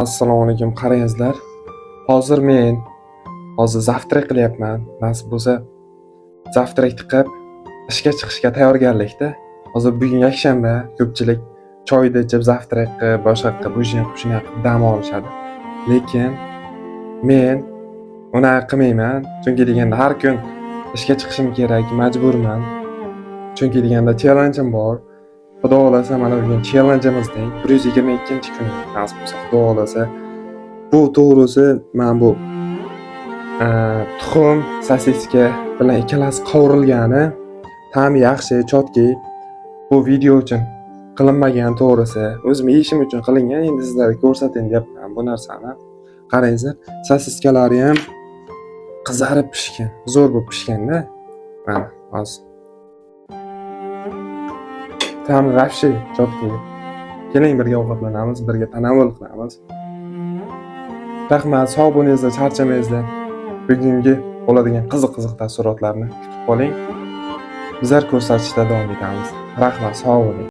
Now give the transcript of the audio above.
Assalomu alaykum qarangizlar. Hozir zavtrak qilyapman. Nasib bo'lsa, zavtrak tiqib ishga chiqishga tayyorgarlikda. Hozir bugun yakshanba, ko'pchilik choyni ichib, zavtrak qilib, boshqa qilib, shuni qilib dam olishadi. Lekin men unaqa qilmayman. Chunki deganda har kun ishga chiqishim kerak, majburman. Chunki deganda challenge'im bor. Xudo xolasa mana bugun challenge'imizning 122-kun nasib bo'lsa, xudo xolasa bu to'g'risi men bu tuxum, sosiska bilan ikkalasi qovurilgani, ta'mi yaxshi, chotki. Bu video uchun qilinmagan to'g'risi. O'zim yeyishim uchun qilingan. Endi sizlarga ko'rsatayin deyapman bu narsani. Qarangizlar, sosiskalari ham qizarib pishgan, zo'r bo'lib pishganda. Mana hozir. Ta'mi vafshi chotki. Keling birga ovqatlanamiz, birga tanovul qilamiz. Rahmat, sog' bo'lingizlar, charchamayingizlar. Bugungi bo'ladigan qiziq taassurotlarni kutib qoling. Bizlar ko'rsatishda davom etamiz. Rahmat, sog' bo'ling.